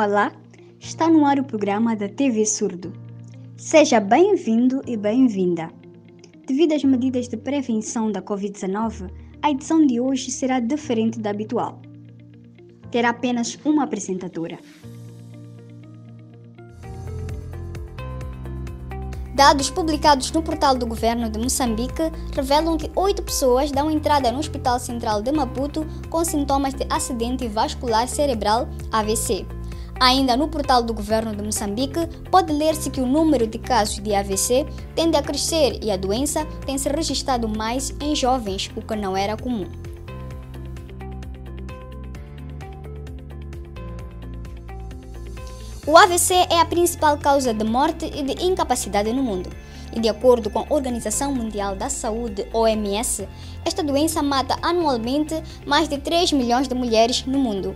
Olá, está no ar o programa da TV Surdo. Seja bem-vindo e bem-vinda. Devido às medidas de prevenção da Covid-19, a edição de hoje será diferente da habitual. Terá apenas uma apresentadora. Dados publicados no portal do governo de Moçambique revelam que 8 pessoas dão entrada no Hospital Central de Maputo com sintomas de acidente vascular cerebral, AVC. Ainda no portal do governo de Moçambique, pode ler-se que o número de casos de AVC tende a crescer e a doença tem se registrado mais em jovens, o que não era comum. O AVC é a principal causa de morte e de incapacidade no mundo. E de acordo com a Organização Mundial da Saúde, OMS, esta doença mata anualmente mais de 3 milhões de mulheres no mundo.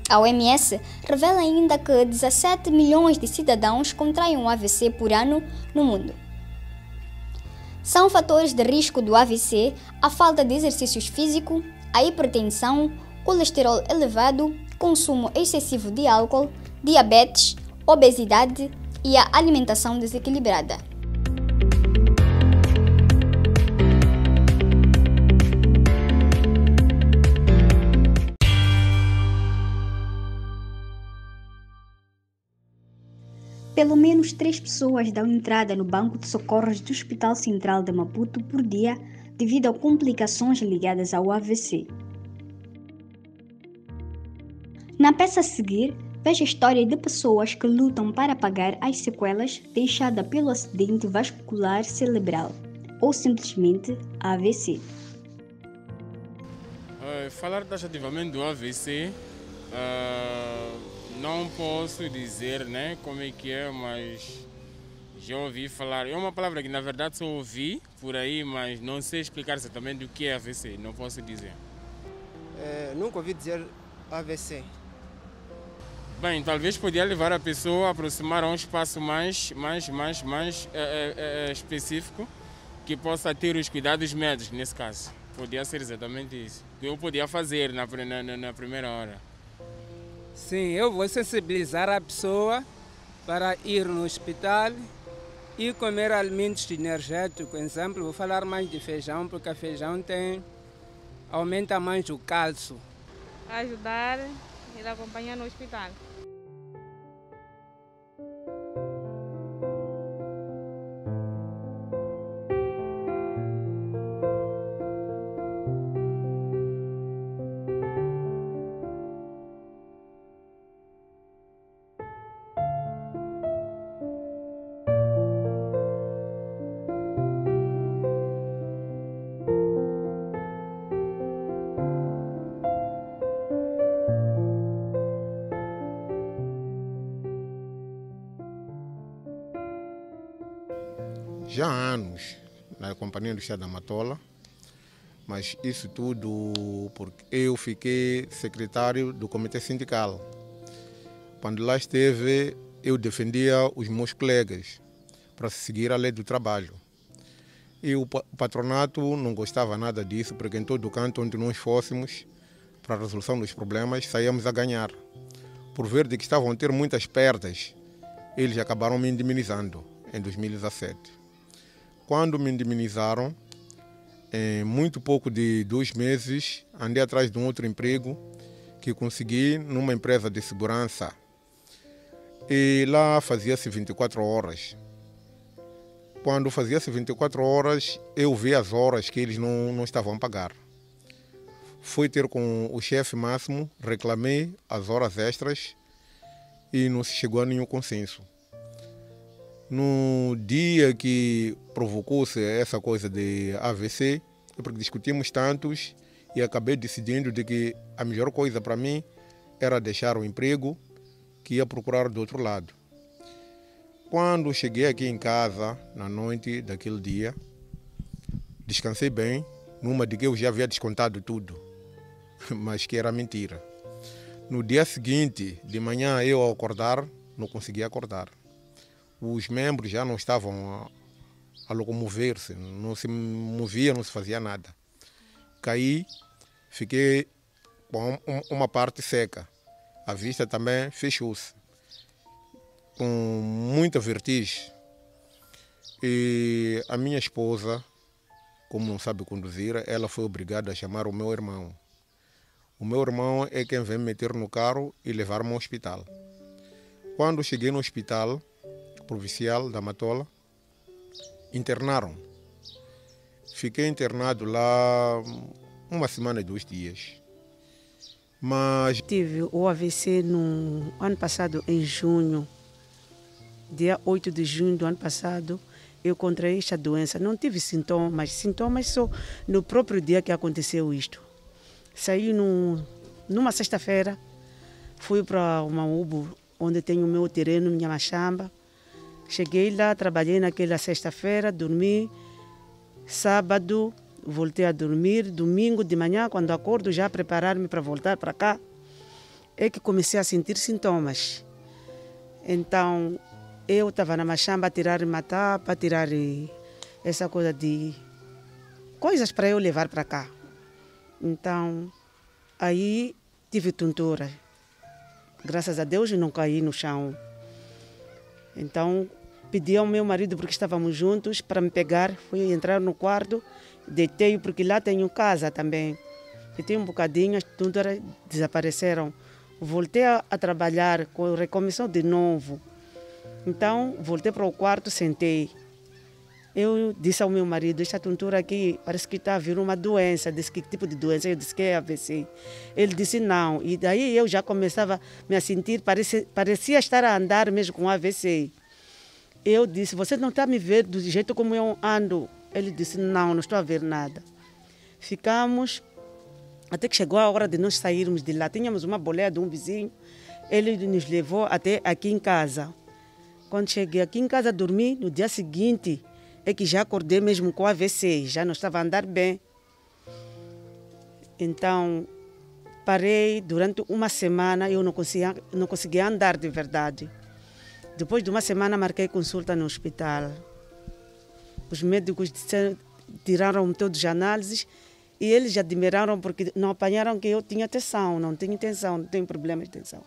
A OMS revela ainda que 17 milhões de cidadãos contraem o AVC por ano no mundo. São fatores de risco do AVC a falta de exercício físico, a hipertensão, colesterol elevado, consumo excessivo de álcool, diabetes, obesidade e a alimentação desequilibrada. Pelo menos 3 pessoas dão entrada no banco de socorros do Hospital Central de Maputo por dia devido a complicações ligadas ao AVC. Na peça a seguir, veja a história de pessoas que lutam para apagar as sequelas deixadas pelo acidente vascular cerebral, ou simplesmente AVC. Falar taxativamente do AVC, não posso dizer como é que é, mas já ouvi falar. É uma palavra que na verdade só ouvi por aí, mas não sei explicar exatamente o que é AVC, não posso dizer. Nunca ouvi dizer AVC. Bem, talvez podia levar a pessoa a aproximar a um espaço mais específico que possa ter os cuidados médicos nesse caso. Podia ser exatamente isso. Que eu podia fazer na primeira hora. Sim, eu vou sensibilizar a pessoa para ir no hospital e comer alimentos energéticos. Por exemplo, vou falar mais de feijão, porque o feijão aumenta mais o cálcio. Ajudar e acompanhar no hospital. Já há anos na Companhia do Chá da Matola, mas isso tudo porque eu fiquei secretário do Comitê Sindical. Quando lá esteve, eu defendia os meus colegas para seguir a lei do trabalho. E o patronato não gostava nada disso, porque em todo canto onde nós fôssemos para a resolução dos problemas, saíamos a ganhar. Por ver de que estavam a ter muitas perdas, eles acabaram me indemnizando em 2017. Quando me indemnizaram, em muito pouco de 2 meses, andei atrás de um outro emprego que consegui numa empresa de segurança. E lá fazia-se 24 horas. Quando fazia-se 24 horas, eu vi as horas que eles não estavam a pagar. Fui ter com o chefe máximo, reclamei as horas extras e não se chegou a nenhum consenso. No dia que provocou-se essa coisa de AVC, porque discutimos tantos e acabei decidindo de que a melhor coisa para mim era deixar o emprego que ia procurar do outro lado. Quando cheguei aqui em casa, na noite daquele dia, descansei bem, numa de que eu já havia descontado tudo, mas que era mentira. No dia seguinte, de manhã, eu ao acordar, não conseguia acordar. Os membros já não estavam a locomover-se, não se movia, não se fazia nada. Caí, fiquei com uma parte seca. A vista também fechou-se, com muita vertigem. E a minha esposa, como não sabe conduzir, ela foi obrigada a chamar o meu irmão. O meu irmão é quem vem me meter no carro e levar-me ao hospital. Quando cheguei no hospital provincial da Matola, internaram. Fiquei internado lá 1 semana e 2 dias. Mas tive o AVC no ano passado, em junho, dia 8 de junho do ano passado, eu contraí esta doença. Não tive sintomas só no próprio dia que aconteceu isto. Saí numa sexta-feira, fui para uma Ubo, onde tenho o meu terreno, minha machamba. Cheguei lá, trabalhei naquela sexta-feira, dormi. Sábado, voltei a dormir. Domingo de manhã, quando acordo, já preparar-me para voltar para cá, é que comecei a sentir sintomas. Então, eu estava na machamba a tirar matapa, a tirar essa coisa de coisas para eu levar para cá. Então, aí tive tontura. Graças a Deus não caí no chão. Então, pedi ao meu marido, porque estávamos juntos, para me pegar. Fui entrar no quarto, deitei, porque lá tenho casa também. Deitei um bocadinho, as tonturas desapareceram. Voltei a trabalhar, recomeçou de novo. Então, voltei para o quarto, sentei. Eu disse ao meu marido, esta tontura aqui parece que está a vir uma doença. Disse, que tipo de doença? Eu disse que é AVC. Ele disse não. E daí eu já começava a me sentir, parecia estar a andar mesmo com AVC. Eu disse, você não está a me ver do jeito como eu ando? Ele disse, não estou a ver nada. Ficamos, até que chegou a hora de nós sairmos de lá. Tínhamos uma boleia de um vizinho, ele nos levou até aqui em casa. Quando cheguei aqui em casa, dormi, no dia seguinte, é que já acordei mesmo com AVC, já não estava a andar bem. Então, parei durante 1 semana, eu não conseguia andar de verdade. Depois de 1 semana, marquei consulta no hospital. Os médicos tiraram todas as análises e eles admiraram porque não apanharam que eu tinha tensão. Não tenho tensão, não tenho problema de tensão.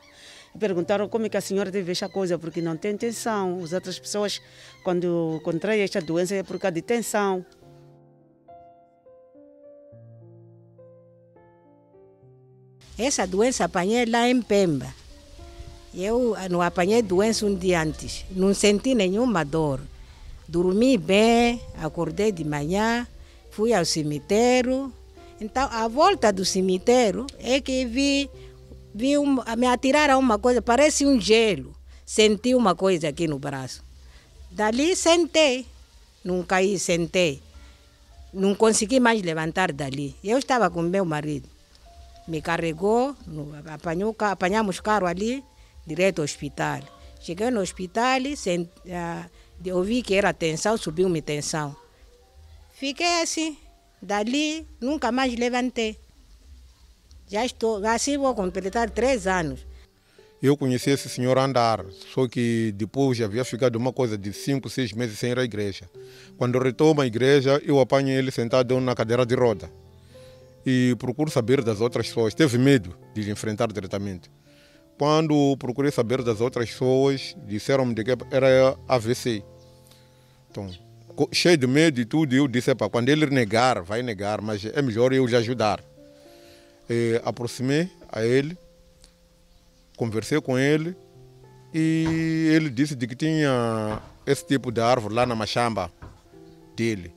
Perguntaram como é que a senhora teve esta coisa, porque não tem tensão. As outras pessoas, quando contraem esta doença, é por causa de tensão. Essa doença apanhei lá em Pemba. Eu não apanhei doença um dia antes, não senti nenhuma dor. Dormi bem, acordei de manhã, fui ao cemitério. Então, à volta do cemitério, é que me atiraram uma coisa, parece um gelo. Senti uma coisa aqui no braço. Dali sentei, não caí, sentei. Não consegui mais levantar dali. Eu estava com meu marido. Me carregou, apanhamos carro ali, direto ao hospital. Cheguei no hospital, ouvi que era tensão, subiu-me tensão. Fiquei assim, dali nunca mais levantei. Já estou, assim vou completar 3 anos. eu conheci esse senhor a andar, só que depois já havia ficado uma coisa de 5, 6 meses sem ir à igreja. Quando retomo à igreja, eu apanho ele sentado na cadeira de roda e procuro saber das outras pessoas. Teve medo de lhe enfrentar diretamente. Quando procurei saber das outras pessoas, disseram-me que era AVC. Então, cheio de medo e tudo, eu disse, quando ele negar, vai negar, mas é melhor eu lhe ajudar. Aproximei a ele, conversei com ele e ele disse de que tinha esse tipo de árvore lá na machamba dele.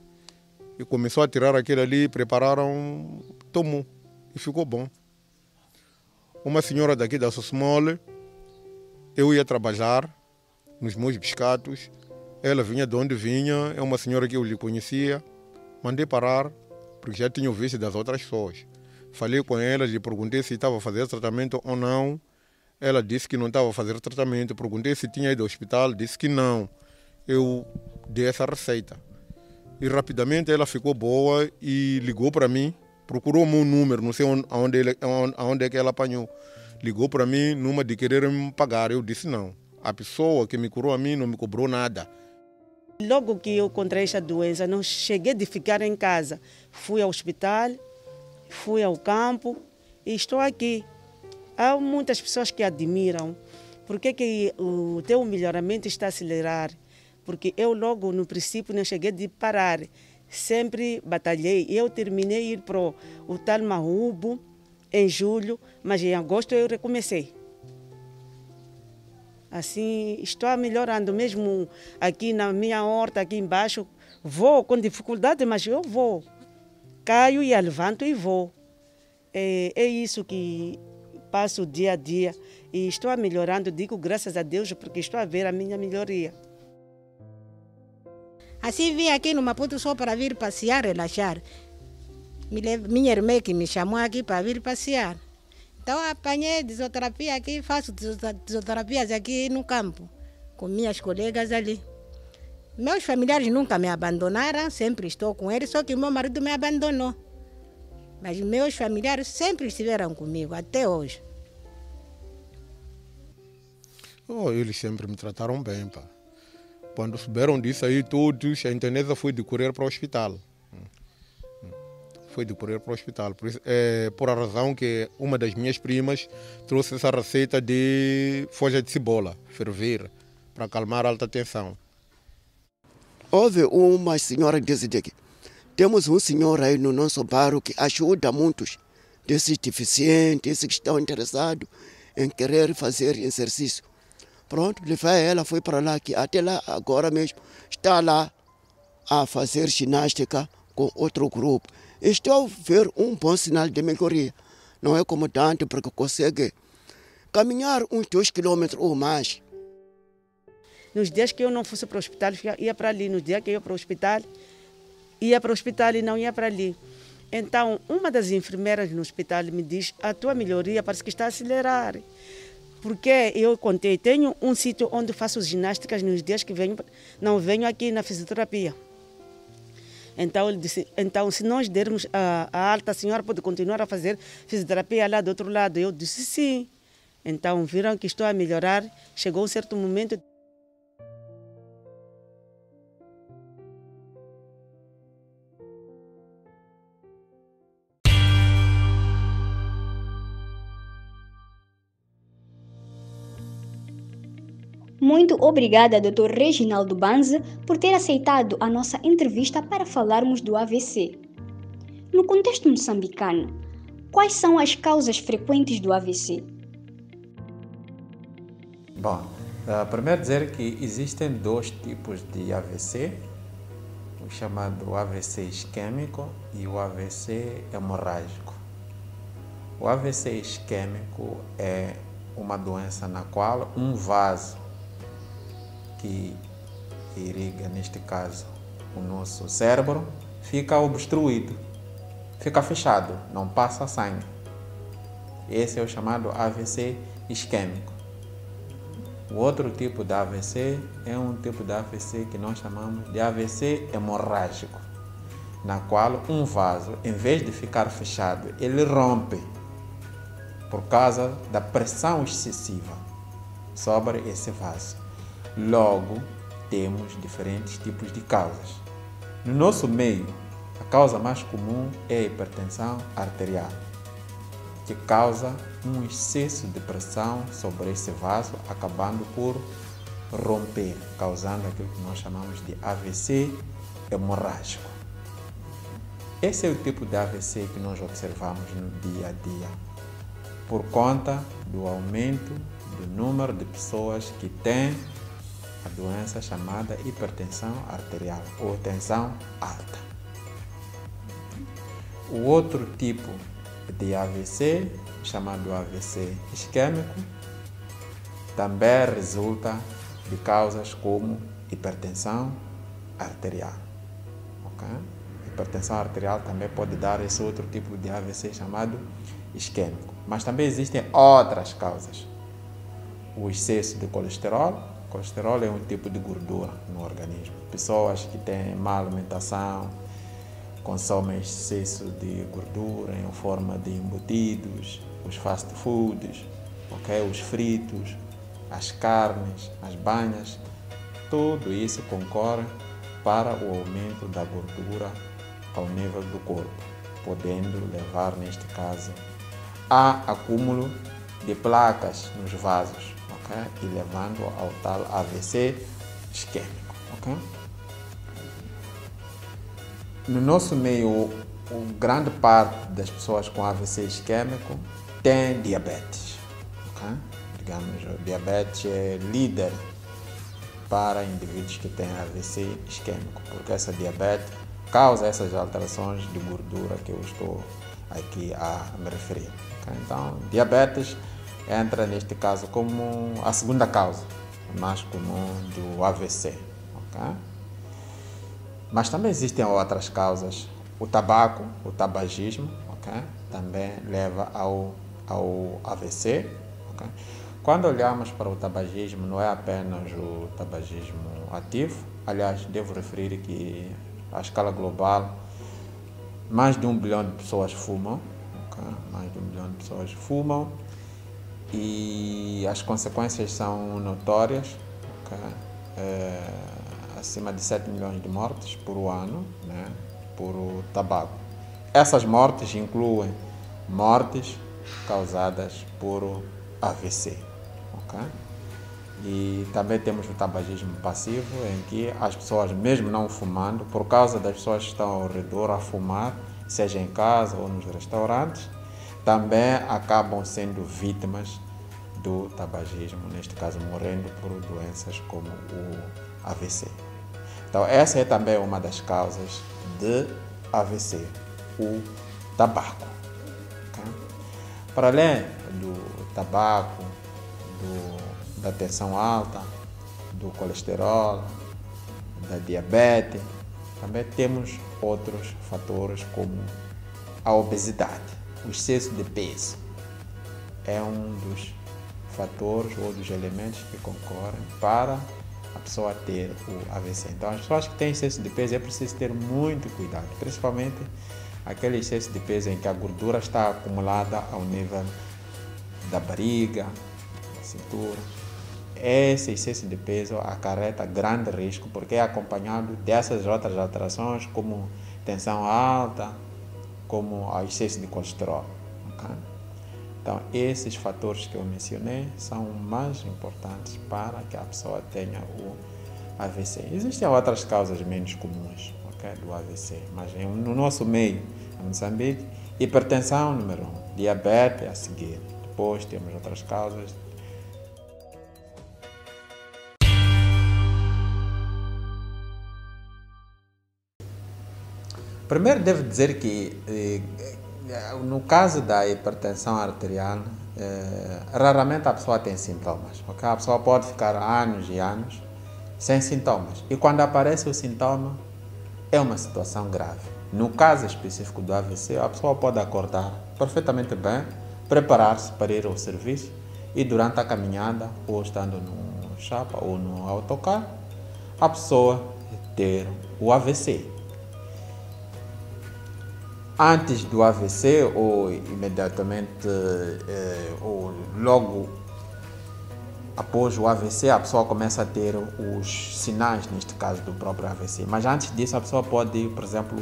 E começou a tirar aquilo ali, prepararam, tomou e ficou bom. Uma senhora daqui da Sossomole, eu ia trabalhar nos meus pescados, ela vinha de onde vinha, é uma senhora que eu lhe conhecia, mandei parar, porque já tinha visto das outras pessoas. Falei com ela, lhe perguntei se estava a fazer tratamento ou não, ela disse que não estava a fazer tratamento, perguntei se tinha ido ao hospital, disse que não. Eu dei essa receita. E rapidamente ela ficou boa e ligou para mim, procurou o meu número, não sei aonde é que ela apanhou. Ligou para mim numa de querer me pagar. Eu disse não. A pessoa que me curou a mim não me cobrou nada. Logo que eu contraí esta doença, não cheguei de ficar em casa. Fui ao hospital, fui ao campo e estou aqui. Há muitas pessoas que admiram. Por que o teu melhoramento está a acelerar? Porque eu logo no princípio não cheguei de parar. Sempre batalhei. Eu terminei ir para o tal Mahubo em julho, mas em agosto eu recomecei. Assim, estou melhorando mesmo aqui na minha horta, aqui embaixo. Vou com dificuldade, mas eu vou. Caio e levanto e vou. É isso que passo dia a dia. E estou melhorando, digo graças a Deus, porque estou a ver a minha melhoria. Assim vim aqui no Maputo só para vir passear, relaxar. Minha irmã que me chamou aqui para vir passear. Então apanhei fisioterapia aqui, faço fisioterapias aqui no campo, com minhas colegas ali. Meus familiares nunca me abandonaram, sempre estou com eles, só que o meu marido me abandonou. Mas meus familiares sempre estiveram comigo, até hoje. Oh, eles sempre me trataram bem, pá. Quando souberam disso aí todos, a Intanesa foi de correr para o hospital. Foi de correr para o hospital. Por a razão que uma das minhas primas trouxe essa receita de folha de cebola, ferver, para acalmar a alta tensão. Houve uma senhora que disse que temos um senhor aí no nosso bairro que ajuda muitos desses deficientes que estão interessados em querer fazer exercício. Pronto, levei ela, foi para lá, que até lá agora mesmo está lá a fazer ginástica com outro grupo. Estou a ver um bom sinal de melhoria. Não é como tanto, porque consegue caminhar uns 2 quilômetros ou mais. Nos dias que eu não fosse para o hospital, ia para ali. Nos dias que eu ia para o hospital, ia para o hospital e não ia para ali. Então, uma das enfermeiras no hospital me diz: a tua melhoria parece que está a acelerar. Porque eu contei, tenho um sítio onde faço ginásticas nos dias que não venho aqui na fisioterapia. Então ele disse: então se nós dermos a alta, a senhora pode continuar a fazer fisioterapia lá do outro lado. Eu disse sim. Então viram que estou a melhorar, chegou um certo momento. Muito obrigada, Dr. Reginaldo Banze, por ter aceitado a nossa entrevista para falarmos do AVC. No contexto moçambicano, quais são as causas frequentes do AVC? Bom, primeiro dizer que existem 2 tipos de AVC, o chamado AVC isquêmico e o AVC hemorrágico. O AVC isquêmico é uma doença na qual um vaso que irriga, neste caso, o nosso cérebro, fica obstruído, fica fechado, não passa sangue. Esse é o chamado AVC isquêmico. O outro tipo de AVC é um tipo de AVC que nós chamamos de AVC hemorrágico, na qual um vaso, em vez de ficar fechado, ele rompe por causa da pressão excessiva sobre esse vaso. Logo, temos diferentes tipos de causas. No nosso meio, a causa mais comum é a hipertensão arterial, que causa um excesso de pressão sobre esse vaso, acabando por romper, causando aquilo que nós chamamos de AVC hemorrágico. Esse é o tipo de AVC que nós observamos no dia a dia, por conta do aumento do número de pessoas que têm a doença chamada hipertensão arterial ou tensão alta. O outro tipo de AVC, chamado AVC isquêmico, também resulta de causas como hipertensão arterial. Okay? Hipertensão arterial também pode dar esse outro tipo de AVC chamado isquêmico. Mas também existem outras causas. O excesso de colesterol. Colesterol é um tipo de gordura no organismo. Pessoas que têm má alimentação, consomem excesso de gordura em forma de embutidos, os fast foods, okay? Os fritos, as carnes, as banhas, tudo isso concorre para o aumento da gordura ao nível do corpo, podendo levar, neste caso, há acúmulo de placas nos vasos, ok? E levando ao tal AVC isquêmico, ok? No nosso meio, grande parte das pessoas com AVC isquêmico tem diabetes, ok? Digamos, o diabetes é líder para indivíduos que têm AVC isquêmico, porque essa diabetes causa essas alterações de gordura que eu estou aqui a me referir. Okay? Então, diabetes entra neste caso como a segunda causa mais comum do AVC. Okay? Mas também existem outras causas. O tabaco, o tabagismo, okay? Também leva ao AVC. Okay? Quando olhamos para o tabagismo, não é apenas o tabagismo ativo. Aliás, devo referir que, à escala global, mais de 1 bilhão de pessoas fumam. Okay? Mais de 1 bilhão de pessoas fumam. E as consequências são notórias. Okay? Acima de 7 milhões de mortes por ano, né? Por o tabaco. Essas mortes incluem mortes causadas por AVC. Okay? E também temos o tabagismo passivo, em que as pessoas, mesmo não fumando, por causa das pessoas que estão ao redor a fumar, seja em casa ou nos restaurantes, também acabam sendo vítimas do tabagismo, neste caso morrendo por doenças como o AVC. Então essa é também uma das causas de AVC, o tabaco. Okay? Para além do tabaco, da tensão alta, do colesterol, da diabetes, também temos outros fatores como a obesidade, o excesso de peso. É um dos fatores ou dos elementos que concorrem para a pessoa ter o AVC. Então, as pessoas que têm excesso de peso é preciso ter muito cuidado, principalmente aquele excesso de peso em que a gordura está acumulada ao nível da barriga, da cintura. Esse excesso de peso acarreta grande risco, porque é acompanhado dessas outras alterações, como tensão alta, como o excesso de colesterol. Okay? Então, esses fatores que eu mencionei são mais importantes para que a pessoa tenha o AVC. Existem outras causas menos comuns, okay, do AVC, mas no nosso meio, em Moçambique, hipertensão número 1, diabetes a seguir. Depois temos outras causas. Primeiro devo dizer que no caso da hipertensão arterial, raramente a pessoa tem sintomas. Okay? A pessoa pode ficar anos e anos sem sintomas. E quando aparece o sintoma, é uma situação grave. No caso específico do AVC, a pessoa pode acordar perfeitamente bem, preparar-se para ir ao serviço e durante a caminhada, ou estando no chapa ou no autocarro, a pessoa ter o AVC. Antes do AVC ou imediatamente ou logo após o AVC, a pessoa começa a ter os sinais, neste caso do próprio AVC. Mas antes disso, a pessoa pode, por exemplo,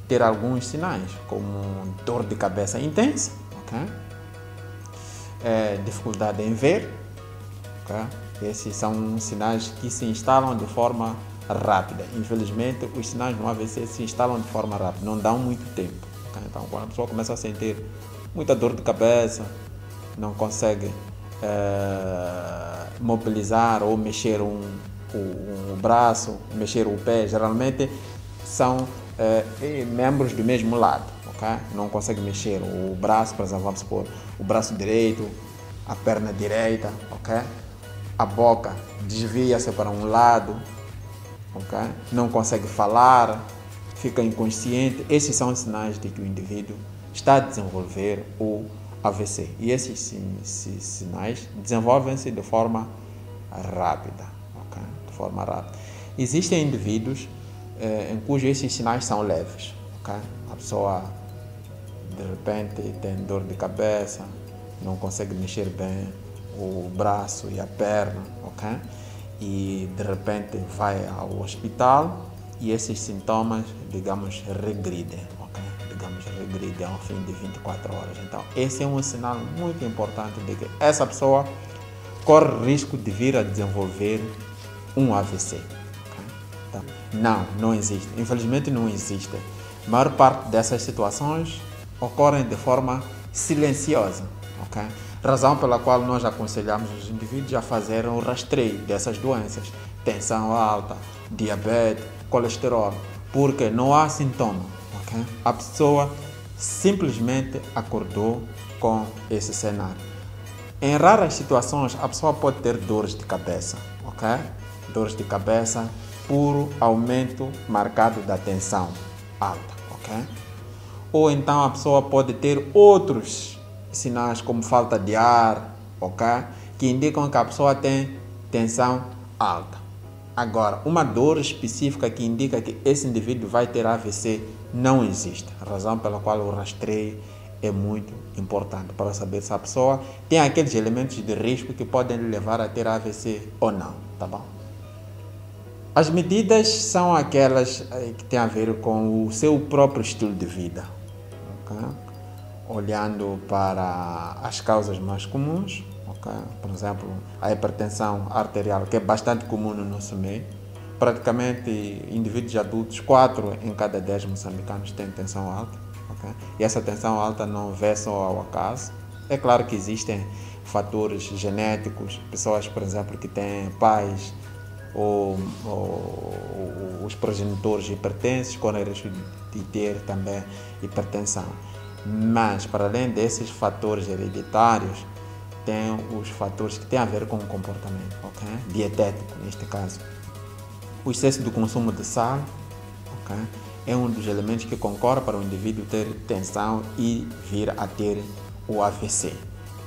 ter alguns sinais, como dor de cabeça intensa, okay? Dificuldade em ver. Okay? Esses são sinais que se instalam de forma rápida. Infelizmente, os sinais no AVC se instalam de forma rápida, não dão muito tempo. Okay? Então, quando a pessoa começa a sentir muita dor de cabeça, não consegue mobilizar ou mexer um braço, mexer o pé, geralmente são membros do mesmo lado, okay? Não consegue mexer o braço, por exemplo, vamos supor, o braço direito, a perna direita, okay? A boca desvia-se para um lado, okay? Não consegue falar, fica inconsciente. Esses são os sinais de que o indivíduo está a desenvolver o AVC. E esses sinais desenvolvem-se de forma rápida, okay? De forma rápida. Existem indivíduos em cujos esses sinais são leves, okay? A pessoa de repente tem dor de cabeça, não consegue mexer bem o braço e a perna, okay? E de repente vai ao hospital e esses sintomas, digamos, regridem, okay? Digamos, regride ao fim de 24 horas. Então, esse é um sinal muito importante de que essa pessoa corre risco de vir a desenvolver um AVC. Okay? Então, não existe. Infelizmente, não existe. A maior parte dessas situações ocorrem de forma silenciosa. Okay? Razão pela qual nós aconselhamos os indivíduos a fazerem o rastreio dessas doenças. Tensão alta, diabetes, colesterol, porque não há sintoma. Okay? A pessoa simplesmente acordou com esse cenário. Em raras situações, a pessoa pode ter dores de cabeça. Okay? Dores de cabeça por aumento marcado da tensão alta. Okay? Ou então a pessoa pode ter outros sinais como falta de ar, okay? Que indicam que a pessoa tem tensão alta. Agora, uma dor específica que indica que esse indivíduo vai ter AVC não existe. A razão pela qual o rastreio é muito importante para saber se a pessoa tem aqueles elementos de risco que podem lhe levar a ter AVC ou não, tá bom? As medidas são aquelas que têm a ver com o seu próprio estilo de vida, okay? Olhando para as causas mais comuns. Okay. Por exemplo, a hipertensão arterial, que é bastante comum no nosso meio. Praticamente, indivíduos adultos, 4 em cada 10 moçambicanos têm tensão alta. Okay. E essa tensão alta não vem só ao acaso. É claro que existem fatores genéticos, pessoas, por exemplo, que têm pais ou os progenitores hipertensos, correm risco de ter também hipertensão. Mas, para além desses fatores hereditários, tem os fatores que têm a ver com o comportamento, okay? Dietético, neste caso. O excesso do consumo de sal, okay? É um dos elementos que concorre para o indivíduo ter tensão e vir a ter o AVC.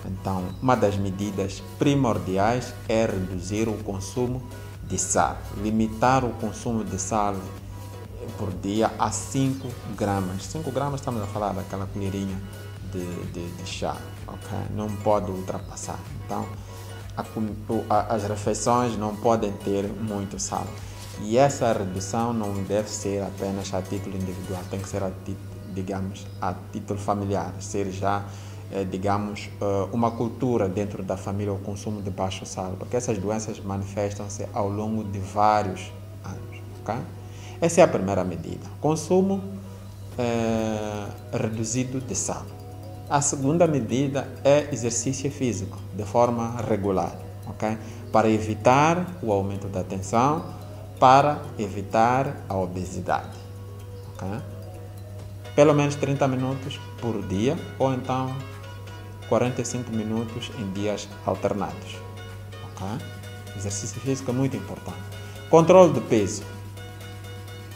Então, uma das medidas primordiais é reduzir o consumo de sal. Limitar o consumo de sal por dia a 5 gramas. 5 gramas estamos a falar daquela colherinha de chá, okay? Não pode ultrapassar. Então, as refeições não podem ter muito sal. E essa redução não deve ser apenas a título individual, tem que ser a título familiar, ser já, digamos, uma cultura dentro da família o consumo de baixo sal, porque essas doenças manifestam-se ao longo de vários anos. Okay? Essa é a primeira medida, consumo reduzido de sal. A segunda medida é exercício físico, de forma regular, okay? Para evitar o aumento da tensão, para evitar a obesidade. Okay? Pelo menos 30 minutos por dia, ou então 45 minutos em dias alternados. Okay? Exercício físico é muito importante. Controle do peso.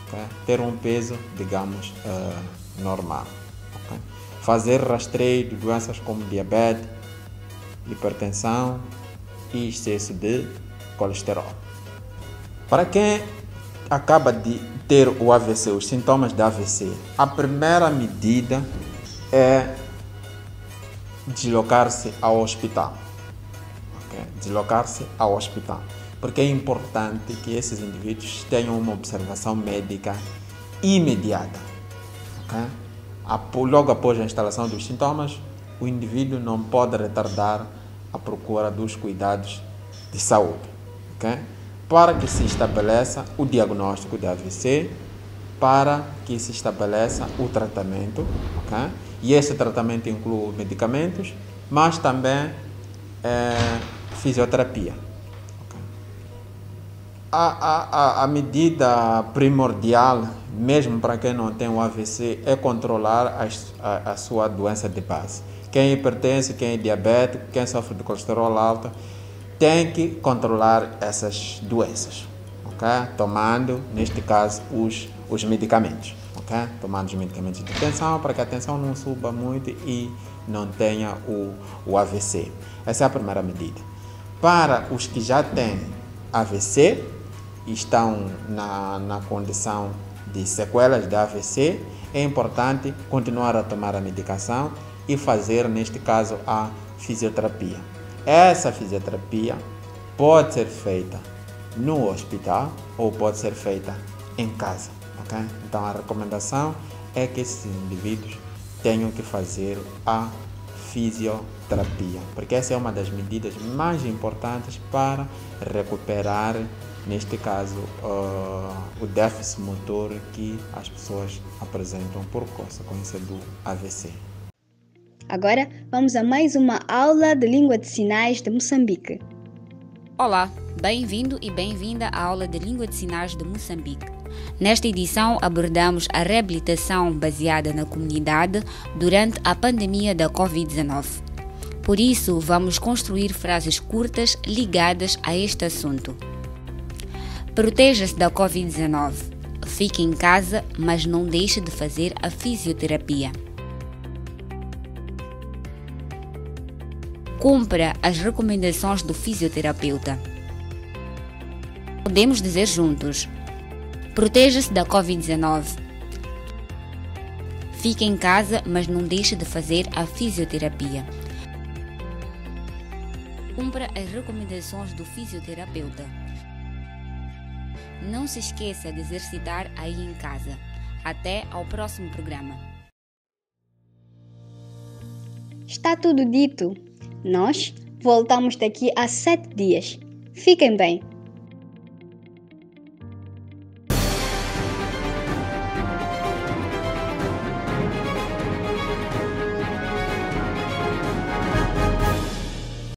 Okay? Ter um peso, digamos, normal. Okay? Fazer rastreio de doenças como diabetes, hipertensão e excesso de colesterol. Para quem acaba de ter o AVC, os sintomas da AVC, a primeira medida é deslocar-se ao hospital. Okay? Deslocar-se ao hospital. Porque é importante que esses indivíduos tenham uma observação médica imediata. Okay? Logo após a instalação dos sintomas, o indivíduo não pode retardar a procura dos cuidados de saúde. Okay? Para que se estabeleça o diagnóstico de AVC, para que se estabeleça o tratamento. Okay? E esse tratamento inclui medicamentos, mas também fisioterapia. Okay? A medida primordial, mesmo para quem não tem o AVC, é controlar a sua doença de base. Quem é hipertenso, quem é diabético, quem sofre de colesterol alto, tem que controlar essas doenças, okay? Tomando, neste caso, os medicamentos. Okay? Tomando os medicamentos de tensão para que a tensão não suba muito e não tenha o AVC. Essa é a primeira medida. Para os que já têm AVC e estão na condição de sequelas da AVC, é importante continuar a tomar a medicação e fazer, neste caso, a fisioterapia. Essa fisioterapia pode ser feita no hospital ou pode ser feita em casa. Okay? Então, a recomendação é que esses indivíduos tenham que fazer a fisioterapia, porque essa é uma das medidas mais importantes para recuperar, neste caso, o déficit motor que as pessoas apresentam por consequência do AVC. Agora vamos a mais uma aula de língua de sinais de Moçambique. Olá, bem-vindo e bem-vinda à aula de língua de sinais de Moçambique. Nesta edição abordamos a reabilitação baseada na comunidade durante a pandemia da Covid-19. Por isso, vamos construir frases curtas ligadas a este assunto. Proteja-se da Covid-19. Fique em casa, mas não deixe de fazer a fisioterapia. Cumpra as recomendações do fisioterapeuta. Podemos dizer juntos: proteja-se da Covid-19. Fique em casa, mas não deixe de fazer a fisioterapia. Cumpra as recomendações do fisioterapeuta. Não se esqueça de exercitar aí em casa. Até ao próximo programa. Está tudo dito. Nós voltamos daqui a 7 dias. Fiquem bem.